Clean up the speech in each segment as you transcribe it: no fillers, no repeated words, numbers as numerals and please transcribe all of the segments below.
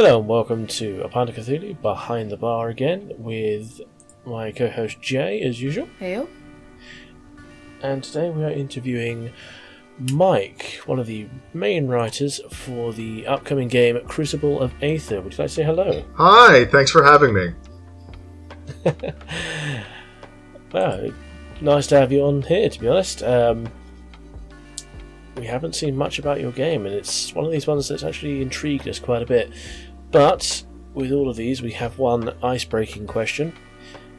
Hello and welcome to A Pint of Cthulhu Behind the Bar again with my co-host Jay as usual. Heyo. And today we are interviewing Mike, one of the main writers for the upcoming game Crucible of Aether. Would you like to say hello? Hi, thanks for having me. Well, nice to have you on here, to be honest. We haven't seen much about your game, and it's one of these ones that's actually intrigued us quite a bit. But with all of these, we have one ice-breaking question.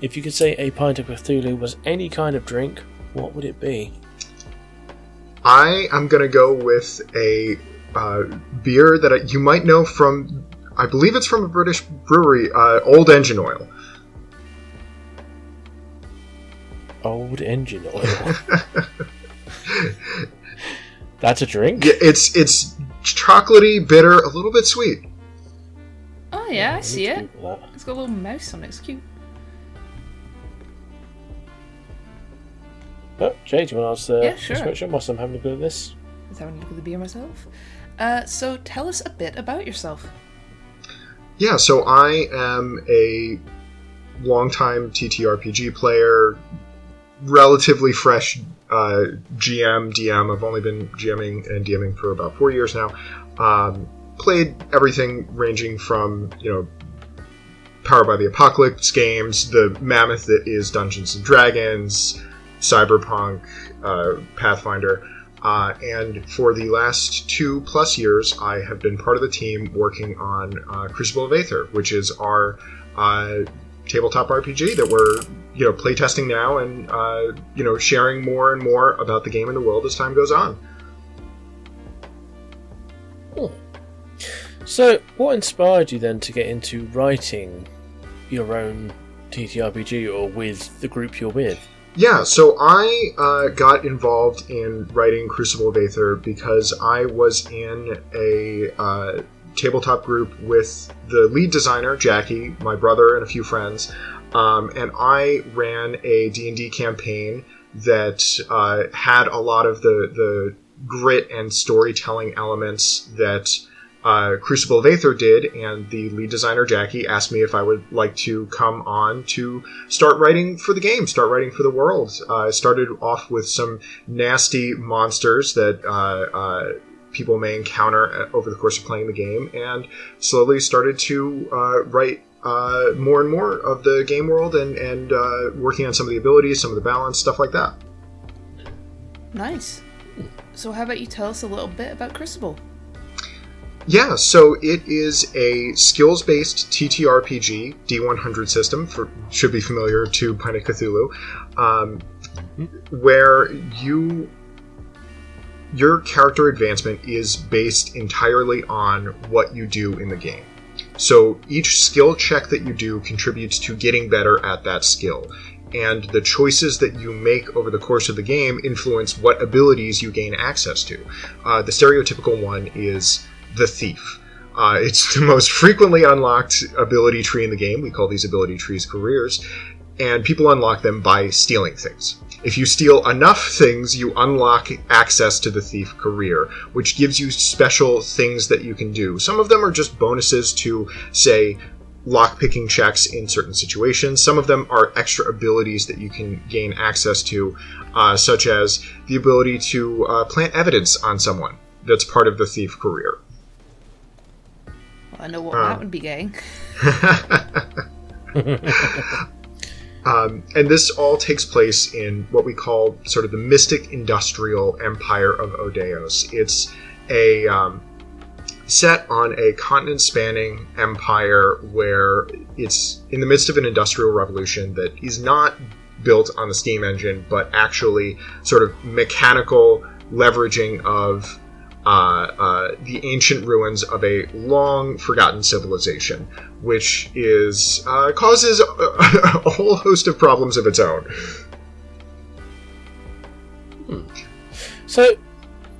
If you could say A Pint of Cthulhu was any kind of drink, what would it be? I am going to go with a beer that you might know from, I believe it's from a British brewery, Old Engine Oil. Old Engine Oil? That's a drink? Yeah, it's chocolatey, bitter, a little bit sweet. Oh yeah, I see it. That. It's got a little mouse on it. It's cute. Oh, Jay, do you want to answer Yeah, sure. this question whilst I'm having a go at this? Is that when you put the beer myself? So tell us a bit about yourself. Yeah, so I am a longtime TTRPG player, relatively fresh GM, DM. I've only been GMing and DMing for about 4 years now. Played everything ranging from, Powered by the Apocalypse games, the mammoth that is Dungeons & Dragons, Cyberpunk, Pathfinder, and for the last 2+ years, I have been part of the team working on Crucible of Aether, which is our tabletop RPG that we're playtesting now and sharing more and more about the game and the world as time goes on. Cool. So, what inspired you then to get into writing your own TTRPG or with the group you're with? Yeah, so I got involved in writing Crucible of Aether because I was in a tabletop group with the lead designer, Jackie, my brother, and a few friends. And I ran a D&D campaign that had a lot of the grit and storytelling elements that Crucible of Aether did, and the lead designer, Jackie, asked me if I would like to come on to start writing for the game, start writing for the world. I started off with some nasty monsters that people may encounter over the course of playing the game, and slowly started to write more and more of the game world and working on some of the abilities, some of the balance, stuff like that. Nice. So how about you tell us a little bit about Crucible? Yeah, so it is a skills-based TTRPG, D100 system, should be familiar to Pint of Cthulhu, where your character advancement is based entirely on what you do in the game. So each skill check that you do contributes to getting better at that skill. And the choices that you make over the course of the game influence what abilities you gain access to. The stereotypical one is the Thief. It's the most frequently unlocked ability tree in the game. We call these ability trees careers. And people unlock them by stealing things. If you steal enough things, you unlock access to the Thief career, which gives you special things that you can do. Some of them are just bonuses to, say, lock-picking checks in certain situations. Some of them are extra abilities that you can gain access to, such as the ability to plant evidence on someone that's part of the Thief career. Well, I know what that would be getting. And this all takes place in what we call sort of the mystic industrial empire of Odeos. It's a set on a continent-spanning empire where it's in the midst of an industrial revolution that is not built on the steam engine, but actually sort of mechanical leveraging of the ancient ruins of a long-forgotten civilization, which is causes a whole host of problems of its own. So,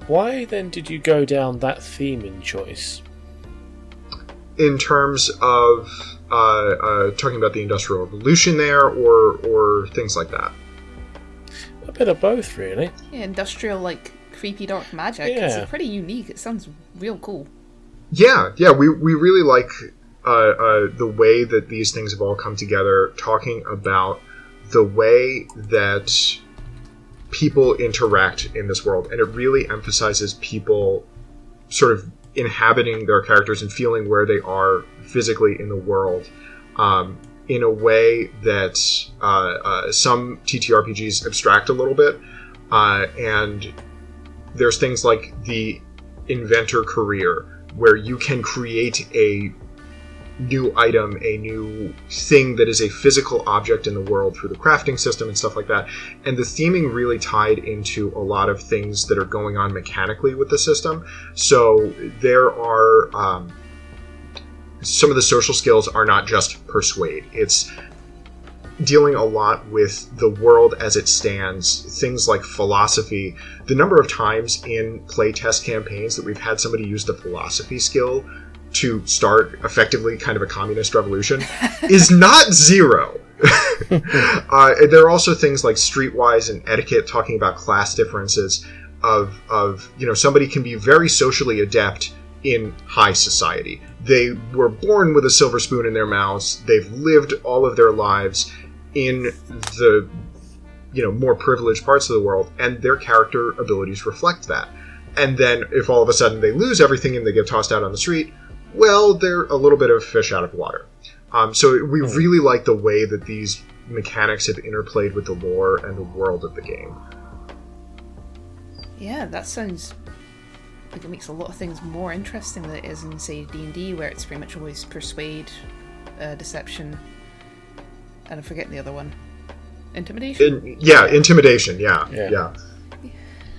why then did you go down that theme in choice? In terms of talking about the Industrial Revolution there, or things like that? A bit of both, really. Yeah, industrial, creepy dark magic. Yeah. It's pretty unique. It sounds real cool. Yeah, we really like the way that these things have all come together, talking about the way that people interact in this world, and it really emphasizes people sort of inhabiting their characters and feeling where they are physically in the world, in a way that some TTRPGs abstract a little bit, and there's things like the inventor career, where you can create a new item, a new thing that is a physical object in the world through the crafting system and stuff like that. And the theming really tied into a lot of things that are going on mechanically with the system. So there are some of the social skills are not just persuade. It's dealing a lot with the world as it stands, things like philosophy. The number of times in playtest campaigns that we've had somebody use the philosophy skill to start effectively kind of a communist revolution is not zero. There are also things like streetwise and etiquette, talking about class differences of somebody can be very socially adept in high society. They were born with a silver spoon in their mouths. They've lived all of their lives in the more privileged parts of the world, and their character abilities reflect that. And then if all of a sudden they lose everything and they get tossed out on the street, well, they're a little bit of fish out of water. So we really like the way that these mechanics have interplayed with the lore and the world of the game. Yeah, that sounds like it makes a lot of things more interesting than it is in, say, D&D, where it's pretty much always persuade, deception, and I'm forgetting the other one. Intimidation? Intimidation, yeah.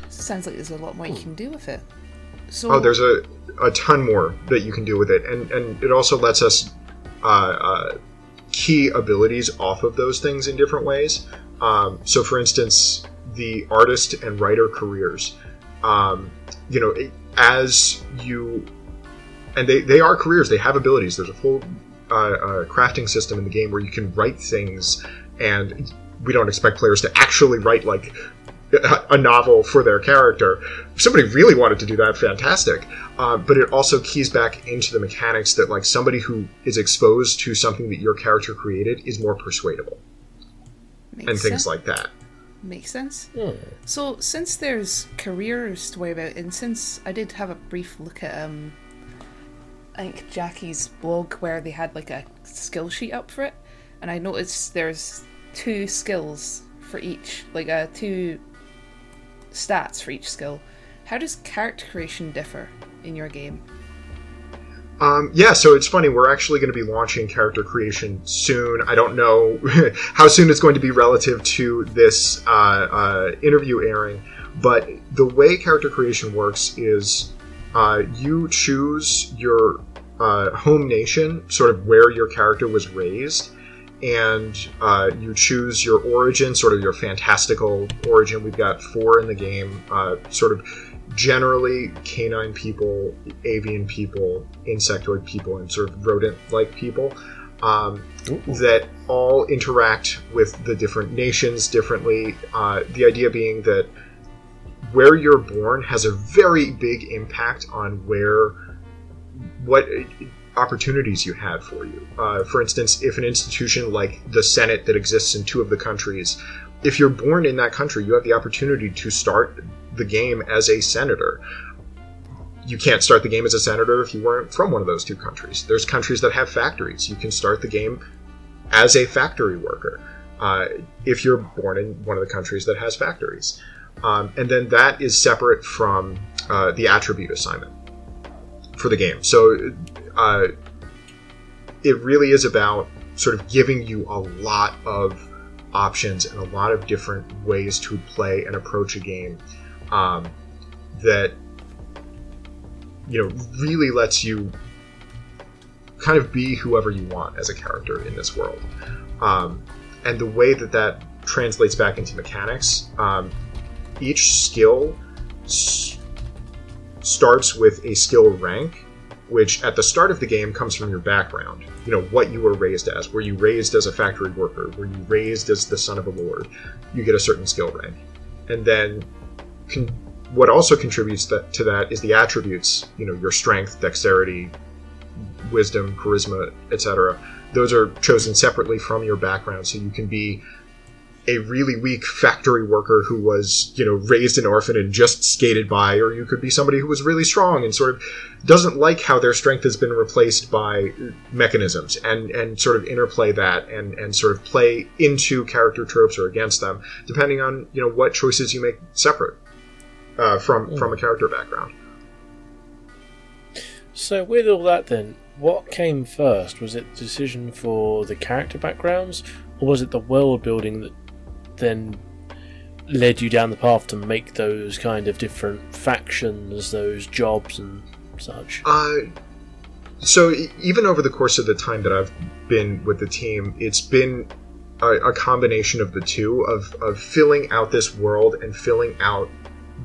Sounds like there's a lot more you can do with it. So, there's a ton more that you can do with it, and it also lets us key abilities off of those things in different ways. So, for instance, the artist and writer careers, as you, and they are careers. They have abilities. There's a full crafting system in the game where you can write things, and we don't expect players to actually write like a novel for their character. If somebody really wanted to do that, fantastic. But it also keys back into the mechanics that like somebody who is exposed to something that your character created is more persuadable. Things like that. Makes sense. So since there's careers to worry about, and since I did have a brief look at I think Jackie's blog where they had like a skill sheet up for it, and I noticed there's 2 skills for each, like 2 stats for each skill. How does character creation differ in your game? So it's funny, we're actually going to be launching character creation soon. I don't know how soon it's going to be relative to this interview airing, but the way character creation works is you choose your home nation, sort of where your character was raised, and you choose your origin, sort of your fantastical origin. We've got 4 in the game, sort of generally canine people, avian people, insectoid people, and sort of rodent-like people that all interact with the different nations differently. The idea being that where you're born has a very big impact on what opportunities you have for you. For instance, if an institution like the Senate that exists in 2 of the countries, if you're born in that country, you have the opportunity to start the game as a senator. You can't start the game as a senator if you weren't from one of those 2 countries. There's countries that have factories. You can start the game as a factory worker if you're born in one of the countries that has factories. And then that is separate from the attribute assignment for the game. So it really is about sort of giving you a lot of options and a lot of different ways to play and approach a game that really lets you kind of be whoever you want as a character in this world. And the way that translates back into mechanics, each skill starts with a skill rank, which at the start of the game comes from your background. What you were raised as. Were you raised as a factory worker? Were you raised as the son of a lord? You get a certain skill rank. And then what also contributes to that is the attributes, your strength, dexterity, wisdom, charisma, etc. Those are chosen separately from your background, so you can be a really weak factory worker who was, raised an orphan and just skated by, or you could be somebody who was really strong and sort of doesn't like how their strength has been replaced by mechanisms, and sort of interplay that and sort of play into character tropes or against them, depending on, what choices you make separate from a character background. So with all that then, what came first? Was it the decision for the character backgrounds, or was it the world building that then led you down the path to make those kind of different factions, those jobs and such? So even over the course of the time that I've been with the team, it's been a combination of the two, of filling out this world and filling out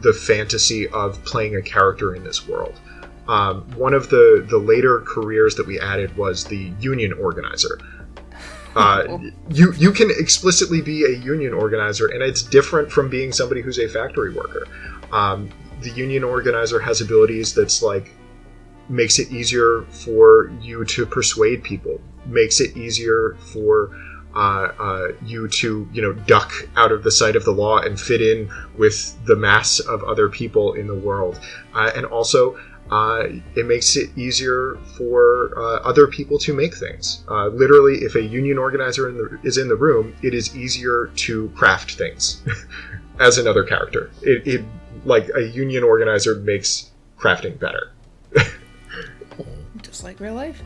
the fantasy of playing a character in this world. One of the later careers that we added was the union organizer. You can explicitly be a union organizer, and it's different from being somebody who's a factory worker. The union organizer has abilities that's like makes it easier for you to persuade people, makes it easier for you to duck out of the sight of the law and fit in with the mass of other people in the world, and also it makes it easier for other people to make things. Literally, if a union organizer is in the room, it is easier to craft things as another character. It like a union organizer makes crafting better. Just like real life.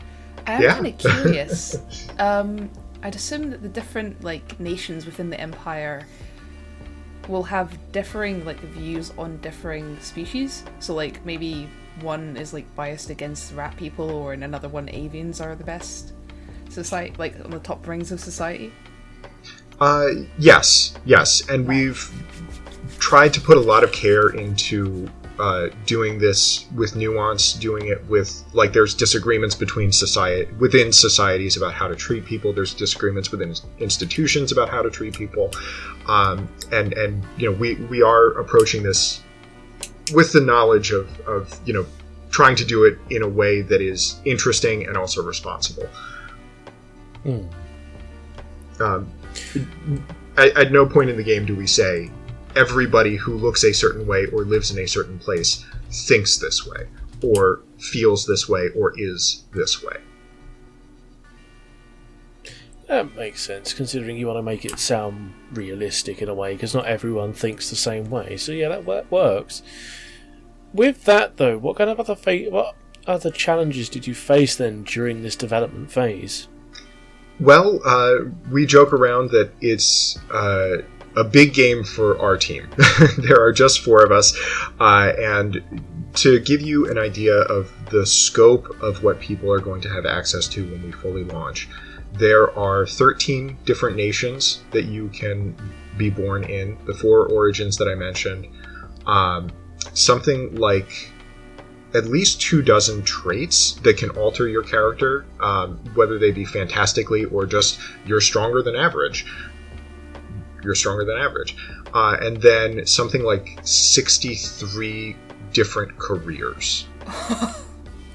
I'm kind of curious. I'd assume that the different nations within the Empire will have differing views on differing species. So maybe one is biased against rat people, or in another one avians are the best society, on the top rings of society. Yes, and we've tried to put a lot of care into doing this with nuance, doing it with there's disagreements within societies about how to treat people. There's disagreements within institutions about how to treat people, and we are approaching this with the knowledge of trying to do it in a way that is interesting and also responsible. At no point in the game do we say everybody who looks a certain way or lives in a certain place thinks this way, or feels this way, or is this way. That makes sense, considering you want to make it sound realistic in a way, because not everyone thinks the same way. So yeah, that works. With that though, what kind of what other challenges did you face then during this development phase? Well, we joke around that it's a big game for our team. There are just 4 of us, and to give you an idea of the scope of what people are going to have access to when we fully launch, there are 13 different nations that you can be born in, the 4 origins that I mentioned, something like at least 24 traits that can alter your character, whether they be fantastically or just you're stronger than average. And then something like 63 different careers.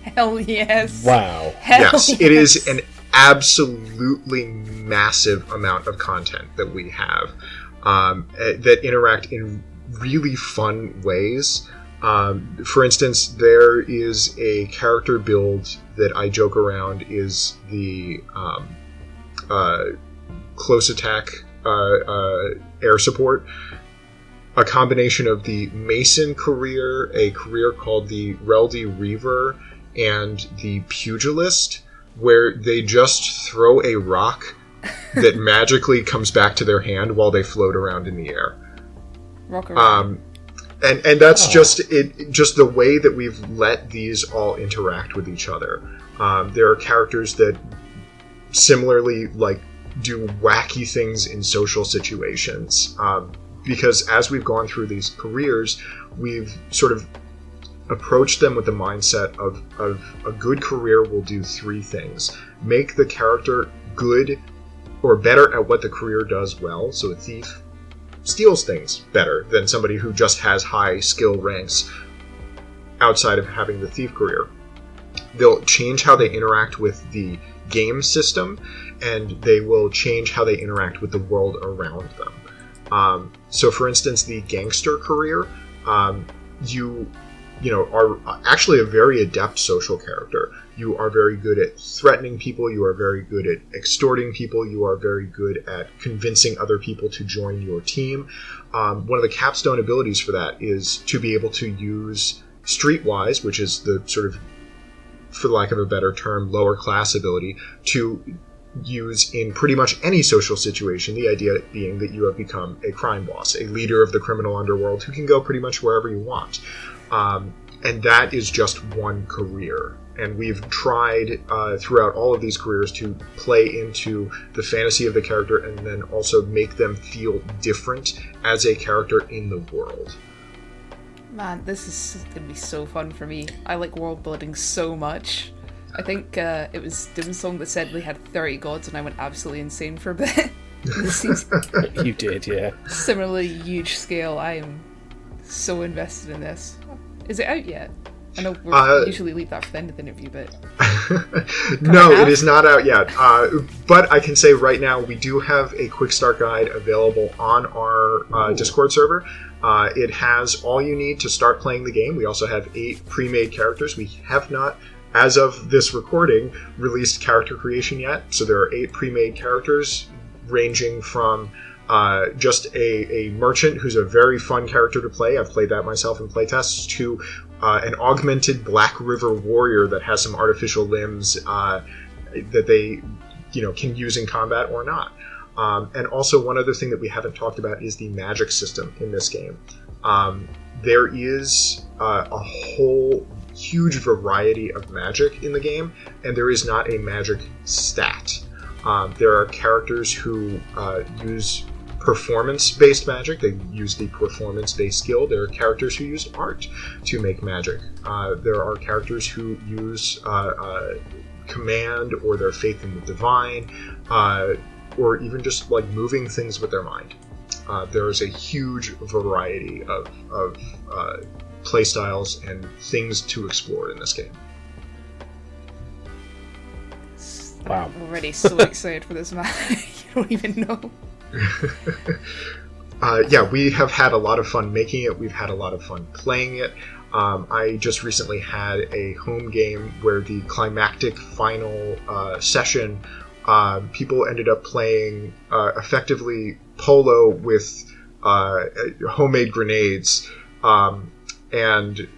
Hell yes. Wow. Yes, it is an absolutely massive amount of content that we have that interact in really fun ways. For instance, there is a character build that I joke around is the close attack air support, a combination of the Mason career, a career called the Reldy Reaver, and the Pugilist, where they just throw a rock that magically comes back to their hand while they float around in the air. Rock around. And that's just the way that we've let these all interact with each other. There are characters that similarly do wacky things in social situations, because as we've gone through these careers, we've sort of approached them with the mindset of a good career will do 3 things: make the character good or better at what the career does well, so a thief, steals things better than somebody who just has high skill ranks outside of having the thief career. They'll change how they interact with the game system, and they will change how they interact with the world around them. So, for instance, the gangster career, you are actually a very adept social character. You are very good at threatening people. You are very good at extorting people. You are very good at convincing other people to join your team. One of the capstone abilities for that is to be able to use Streetwise, which is the sort of, for lack of a better term, lower class ability, to use in pretty much any social situation, the idea being that you have become a crime boss, a leader of the criminal underworld who can go pretty much wherever you want. And that is just one career. And we've tried throughout all of these careers to play into the fantasy of the character and then also make them feel different as a character in the world. Man, this is going to be so fun for me. I like world building so much. I think it was Doomsong that said we had 30 gods, and I went absolutely insane for a bit. This seems You did, yeah. similarly huge scale. I am so invested in this. Is it out yet? I know we usually leave that for the end of the interview, but... No, it is not out yet. But I can say right now we do have a quick start guide available on our Discord server. It has all you need to start playing the game. We also have 8 pre-made characters. We have not, as of this recording, released character creation yet. So there are 8 pre-made characters ranging from just a merchant who's a very fun character to play. I've played that myself in playtests, to an augmented Black River warrior that has some artificial limbs that they can use in combat or not. And also, one other thing that we haven't talked about is the magic system in this game. There is a whole huge variety of magic in the game, and there is not a magic stat. There are characters who use performance-based magic. They use the performance-based skill. There are characters who use art to make magic. There are characters who use command or their faith in the divine, or even just like moving things with their mind. There is a huge variety of playstyles and things to explore in this game. Wow. I'm already so excited for this, man. You don't even know. Yeah, we have had a lot of fun making it. We've had a lot of fun playing it. I just recently had a home game where the climactic final session, people ended up playing effectively polo with homemade grenades. And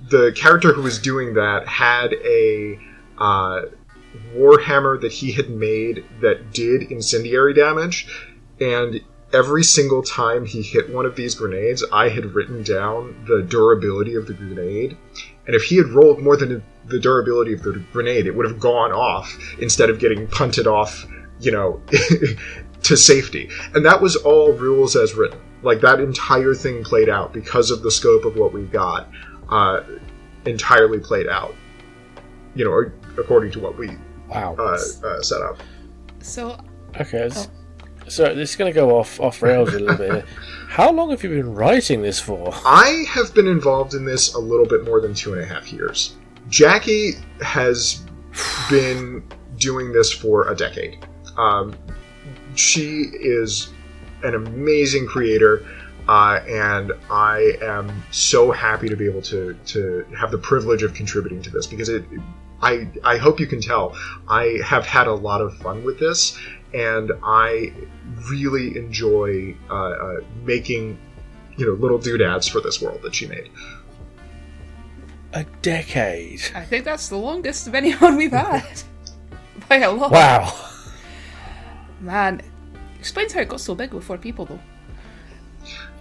the character who was doing that had a warhammer that he had made that did incendiary damage, and every single time he hit one of these grenades, I had written down the durability of the grenade, and if he had rolled more than the durability of the grenade, it would have gone off instead of getting punted off, to safety. And that was all rules as written. Like, that entire thing played out because of the scope of what we've got, entirely played out, according to what we set up. So... Okay, so this is going to go off rails a little bit here. How long have you been writing this for? I have been involved in this a little bit more than 2.5 years. Jackie has been doing this for a decade. She is an amazing creator, and I am so happy to be able to have the privilege of contributing to this, because I hope you can tell, I have had a lot of fun with this, and I really enjoy making little doodads for this world that she made. A decade. I think that's the longest of anyone we've had. By a lot. Wow. Man, explains how it got so big with 4 people, though.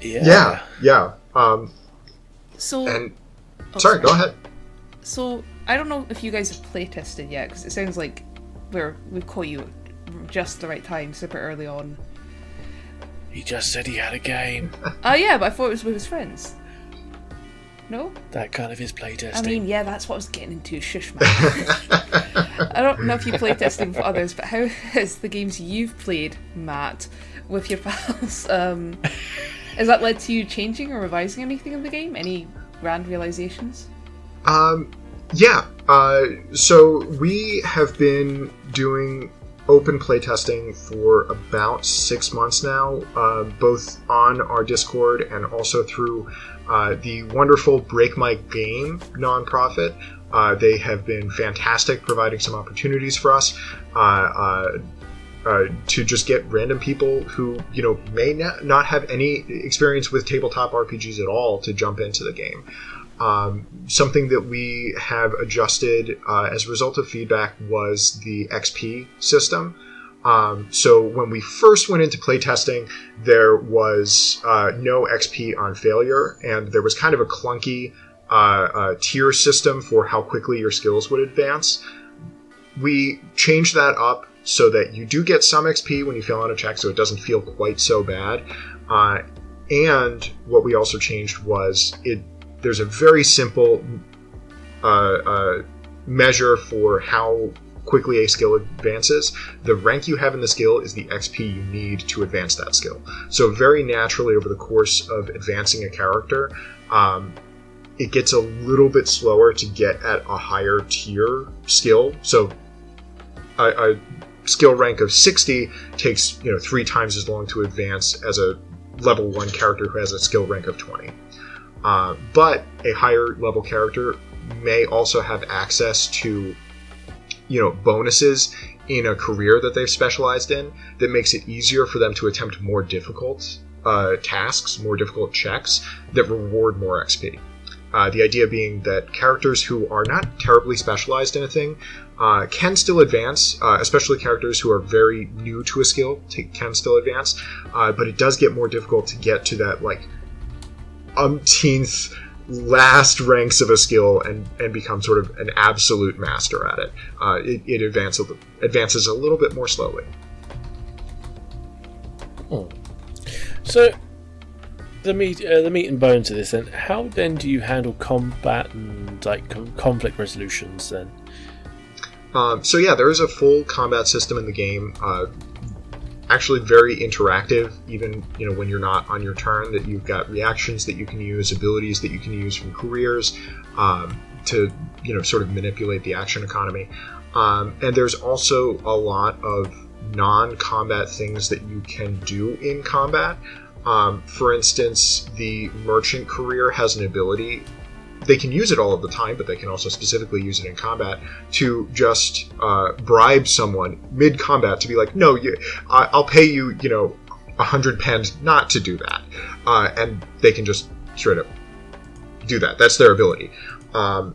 Yeah. Sorry, go ahead. So, I don't know if you guys have playtested yet, because it sounds like we've caught you at just the right time, super early on. He just said he had a game. Yeah, but I thought it was with his friends. No? That kind of is playtesting. I mean, yeah, that's what I was getting into. Shush, man. I don't know if you playtesting for others, but how has the games you've played, Matt, with your pals. Has that led to you changing or revising anything in the game? Any grand realizations? Yeah. So we have been doing open playtesting for about 6 months now, both on our Discord and also through the wonderful Break My Game nonprofit. They have been fantastic, providing some opportunities for us to just get random people who, may not have any experience with tabletop RPGs at all to jump into the game. Something that we have adjusted as a result of feedback was the XP system. So when we first went into playtesting, there was no XP on failure, and there was kind of a clunky tier system for how quickly your skills would advance. We changed that up so that you do get some XP when you fail on a check, so it doesn't feel quite so bad. And what we also changed was there's a very simple measure for how quickly a skill advances. The rank you have in the skill is the XP you need to advance that skill. So very naturally, over the course of advancing a character, it gets a little bit slower to get at a higher tier skill. So a skill rank of 60 takes 3 times as long to advance as a level 1 character who has a skill rank of 20. But a higher level character may also have access to bonuses in a career that they've specialized in that makes it easier for them to attempt more difficult tasks, more difficult checks that reward more XP. The idea being that characters who are not terribly specialized in a thing can still advance, especially characters who are very new to a skill can still advance, but it does get more difficult to get to that umpteenth last ranks of a skill and become sort of an absolute master at it. It advances a little bit more slowly. So the meat and bones of this, then, how then do you handle combat and conflict resolutions then? So yeah, there is a full combat system in the game. Actually very interactive, even when you're not on your turn, that you've got reactions that you can use, abilities that you can use from careers to sort of manipulate the action economy. And there's also a lot of non-combat things that you can do in combat. For instance, the merchant career has an ability. They can use it all of the time, but they can also specifically use it in combat to just bribe someone mid-combat to be like, no, I'll pay you, 100 pens not to do that. And they can just straight up do that. That's their ability. And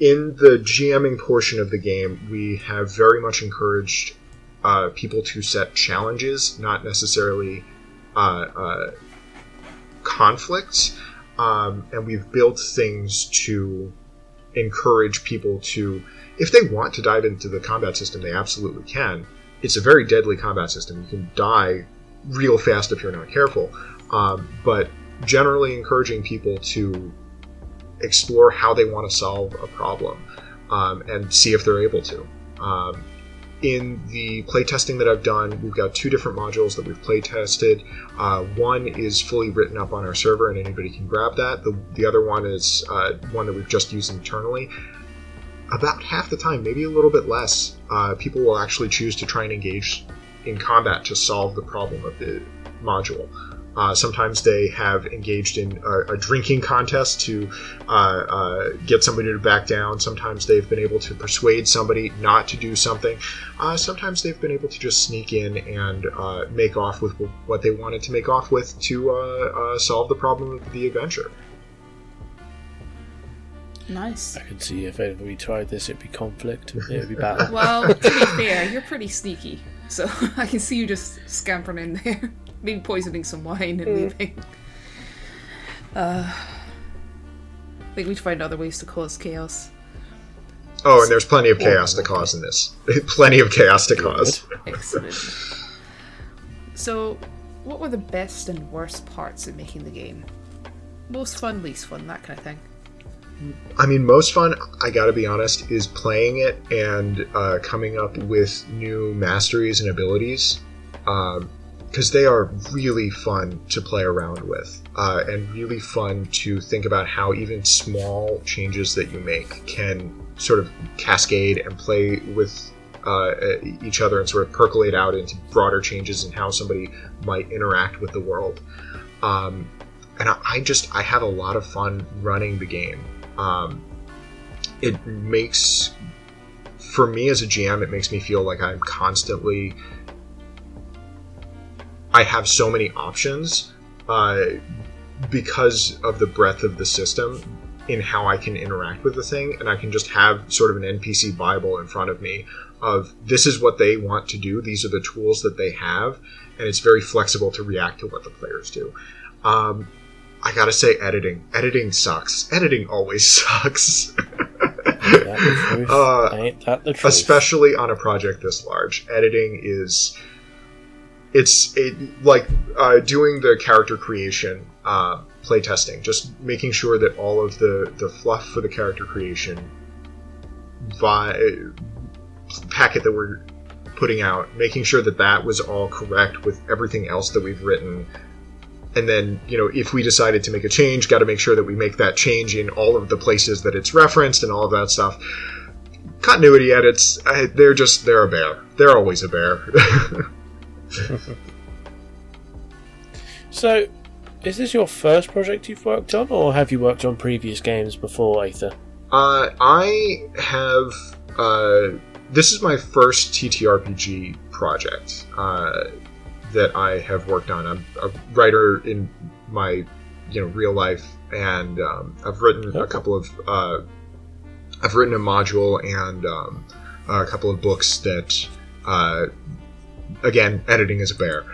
in the GMing portion of the game, we have very much encouraged people to set challenges, not necessarily conflicts, and we've built things to encourage people to, if they want to dive into the combat system, they absolutely can. It's a very deadly combat system. You can die real fast if you're not careful, but generally encouraging people to explore how they want to solve a problem and see if they're able to. In the playtesting that I've done, we've got 2 different modules that we've playtested. One is fully written up on our server and anybody can grab that. The other one is one that we've just used internally. About half the time, maybe a little bit less, people will actually choose to try and engage in combat to solve the problem of the module. Sometimes they have engaged in a drinking contest to get somebody to back down. Sometimes they've been able to persuade somebody not to do something. Sometimes they've been able to just sneak in and make off with what they wanted to make off with to solve the problem of the adventure. Nice. I can see if ever we tried this, it'd be conflict. It would be battle. Well, to be fair, you're pretty sneaky, so I can see you just scampering in there. Maybe poisoning some wine and leaving. I think we'd find other ways to cause chaos. Oh, and there's plenty of chaos to cause in this. Plenty of chaos to cause. Excellent. So, what were the best and worst parts of making the game? Most fun, least fun, that kind of thing. I mean, most fun, I gotta be honest, is playing it and coming up with new masteries and abilities, because they are really fun to play around with, and really fun to think about how even small changes that you make can sort of cascade and play with each other and sort of percolate out into broader changes in how somebody might interact with the world. And I have a lot of fun running the game. It makes, for me as a GM, it makes me feel like I'm constantly, I have so many options because of the breadth of the system in how I can interact with the thing, and I can just have sort of an NPC Bible in front of me of this is what they want to do, these are the tools that they have, and it's very flexible to react to what the players do. I gotta say, editing sucks. Editing always sucks. Ain't that the truth? Especially on a project this large, editing is like doing the character creation, playtesting, just making sure that all of the fluff for the character creation packet that we're putting out, making sure that that was all correct with everything else that we've written. And then, if we decided to make a change, got to make sure that we make that change in all of the places that it's referenced and all of that stuff. Continuity edits, they're a bear. They're always a bear. So, is this your first project you've worked on, or have you worked on previous games before Aether? I have... this is my first TTRPG project that I have worked on. I'm a writer in my real life, and I've written a couple of... I've written a module and a couple of books that... again, editing is a bear.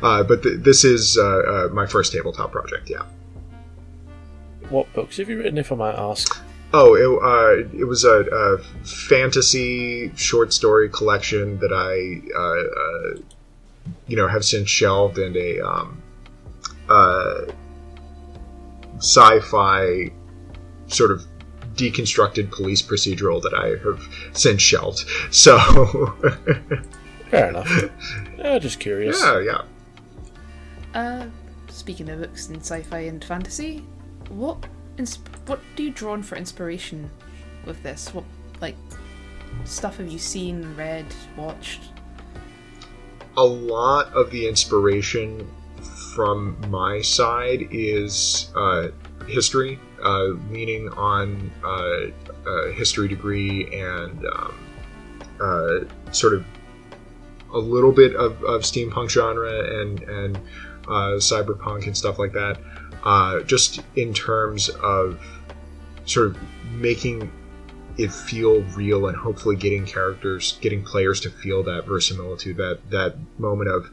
But this is my first tabletop project, yeah. What books have you written, if I might ask? Oh, it was a fantasy short story collection that I, have since shelved, and a sci-fi sort of deconstructed police procedural that I have since shelved. So, fair enough. Just curious. Yeah. Speaking of books and sci-fi and fantasy, what do you draw on for inspiration with this? What stuff have you seen, read, watched? A lot of the inspiration from my side is history, leaning on a history degree and sort of a little bit of steampunk genre and cyberpunk and stuff like that. Just in terms of sort of making it feel real and hopefully getting players to feel that verisimilitude, that moment of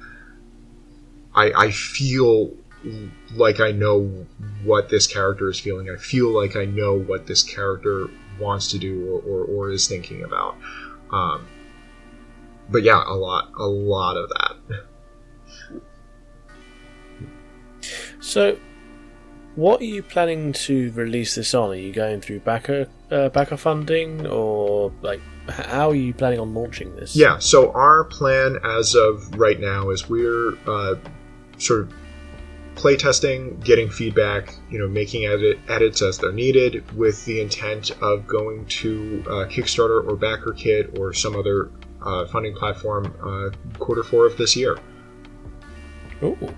I feel like I know what this character is feeling. I feel like I know what this character wants to do or is thinking about. But yeah, a lot of that. So, what are you planning to release this on? Are you going through backer funding, or how are you planning on launching this? Yeah, so our plan as of right now is we're sort of playtesting, getting feedback, making edits as they're needed, with the intent of going to Kickstarter or BackerKit or some other funding platform Q4 of this year. Ooh.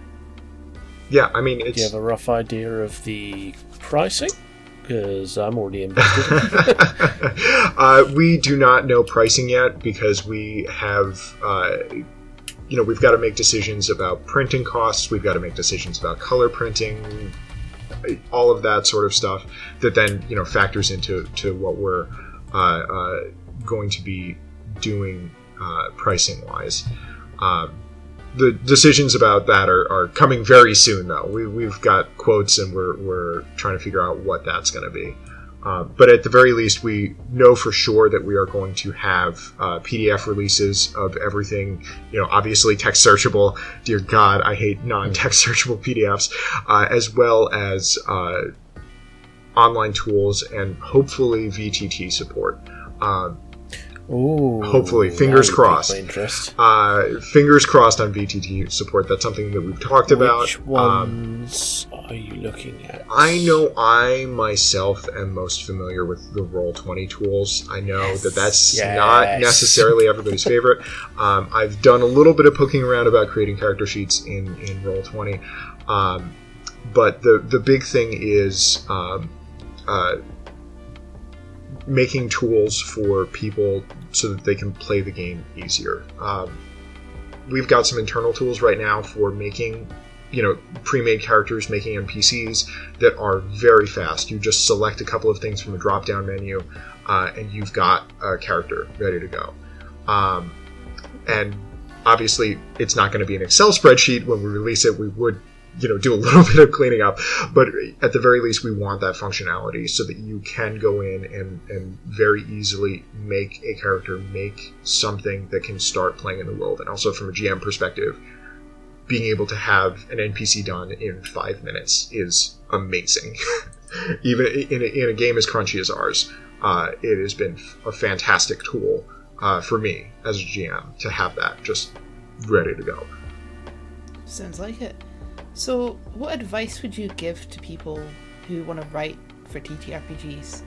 Yeah, I mean, Do you have a rough idea of the pricing? Because I'm already invested. We do not know pricing yet because we have, we've got to make decisions about printing costs. We've got to make decisions about color printing, all of that sort of stuff that then, factors into what we're going to be doing pricing-wise. The decisions about that are coming very soon, though. We've got quotes, and we're trying to figure out what that's going to be. But at the very least, we know for sure that we are going to have PDF releases of everything. Obviously text searchable. Dear God, I hate non-text searchable PDFs, as well as online tools, and hopefully VTT support. Ooh, hopefully, fingers crossed. Fingers crossed on VTT support. That's something that we've talked about. Which ones are you looking at? I know I myself am most familiar with the Roll20 tools. I know that's not necessarily everybody's favorite. I've done a little bit of poking around about creating character sheets in Roll20. But the big thing is making tools for people so that they can play the game easier. We've got some internal tools right now for making, pre-made characters, making NPCs that are very fast. You just select a couple of things from a drop-down menu, and you've got a character ready to go. And obviously, it's not going to be an Excel spreadsheet. When we release it, we would do a little bit of cleaning up, but at the very least we want that functionality so that you can go in and very easily make a character, make something that can start playing in the world. And also from a GM perspective, being able to have an NPC done in 5 minutes is amazing. Even in a game as crunchy as ours, it has been a fantastic tool for me as a GM to have that just ready to go. Sounds like it. So, what advice would you give to people who want to write for TTRPGs?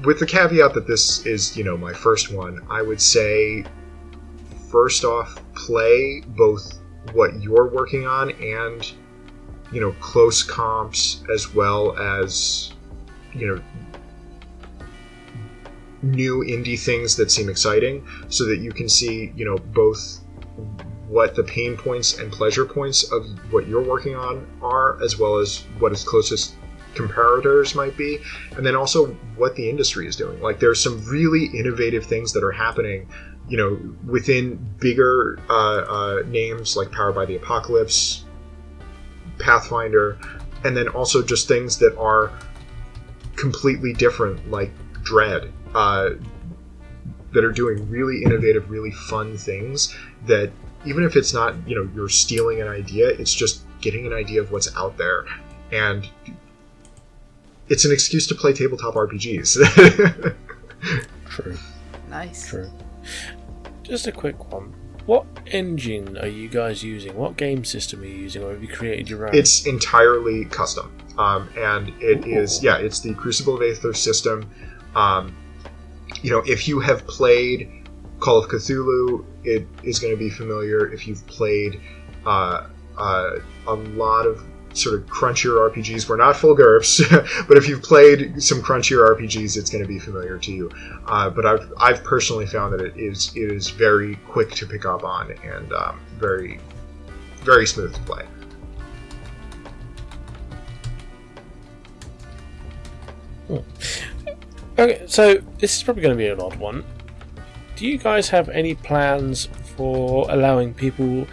With the caveat that this is, my first one, I would say, first off, play both what you're working on and, close comps, as well as, new indie things that seem exciting, so that you can see, both what the pain points and pleasure points of what you're working on are, as well as what its closest comparators might be, and then also what the industry is doing. Like, there's some really innovative things that are happening, within bigger names like Powered by the Apocalypse, Pathfinder, and then also just things that are completely different, like Dread, that are doing really innovative, really fun things that, even if it's not, you're stealing an idea, it's just getting an idea of what's out there. And it's an excuse to play tabletop RPGs. True. Nice. True. Just a quick one. What engine are you guys using? What game system are you using, or have you created your own? It's entirely custom. And it is, it's the Crucible of Aether system. If you have played Call of Cthulhu, it is going to be familiar. If you've played a lot of sort of crunchier RPGs, we're not full GURPS, but if you've played some crunchier RPGs, it's going to be familiar to you. But I've personally found that it is very quick to pick up on and very, very smooth to play. Okay, so this is probably going to be an odd one. Do you guys have any plans for allowing people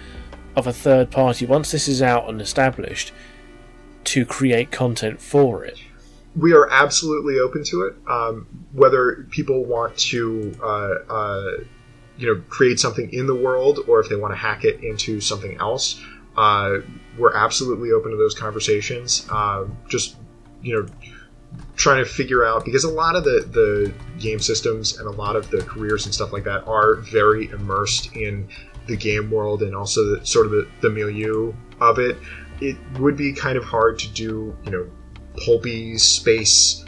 of a third party, once this is out and established, to create content for it? We are absolutely open to it. Whether people want to, create something in the world, or if they want to hack it into something else, we're absolutely open to those conversations. Trying to figure out, because a lot of the game systems and a lot of the careers and stuff like that are very immersed in the game world and also the milieu of it. It would be kind of hard to do, pulpy space,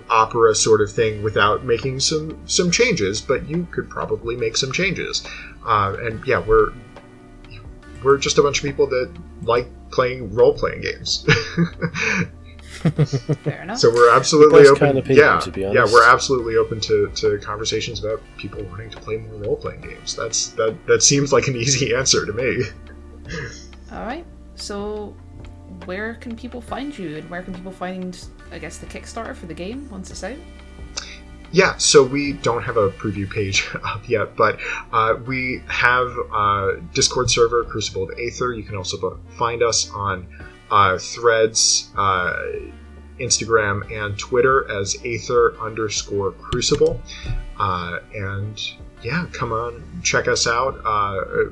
opera sort of thing without making some changes, but you could probably make some changes. We're just a bunch of people that like playing role-playing games. Fair enough. So we're absolutely open. Kind of people, to be honest. We're absolutely open to conversations about people wanting to play more role-playing games. That seems like an easy answer to me. All right. So, where can people find you, and where can people find, I guess, the Kickstarter for the game once it's out? Yeah, so we don't have a preview page up yet, but we have a Discord server, Crucible of Aether. You can also find us on Threads, Instagram, and Twitter as Aether_Crucible. And yeah, come on, check us out.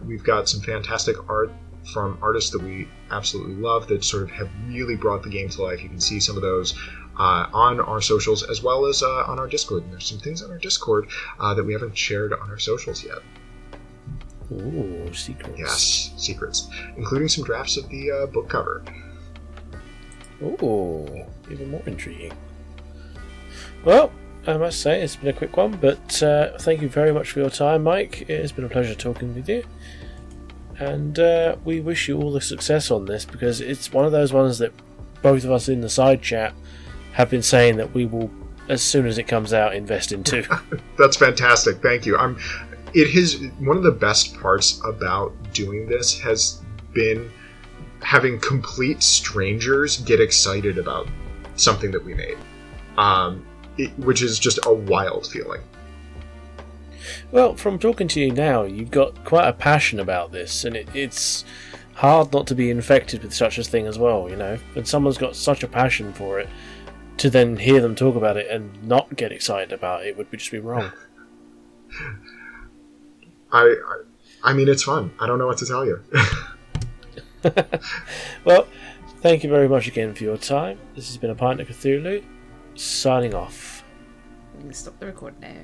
We've got some fantastic art from artists that we absolutely love that sort of have really brought the game to life. You can see some of those on our socials as well as on our Discord. And there's some things on our Discord that we haven't shared on our socials yet. Ooh, secrets. Yes, secrets. Including some drafts of the book cover. Ooh, even more intriguing. Well, I must say it's been a quick one, but thank you very much for your time, Mike. It has been a pleasure talking with you. And we wish you all the success on this, because it's one of those ones that both of us in the side chat have been saying that we will, as soon as it comes out, invest into. That's fantastic. Thank you. It has one of the best parts about doing this has been having complete strangers get excited about something that we made, which is just a wild feeling. Well, from talking to you now, you've got quite a passion about this, and it's hard not to be infected with such a thing as well, you know? When someone's got such a passion for it, to then hear them talk about it and not get excited about it would just be wrong. I mean, it's fun. I don't know what to tell you. Well, thank you very much again for your time. This has been A Pint of Cthulhu, signing off. I'm going to stop the record now.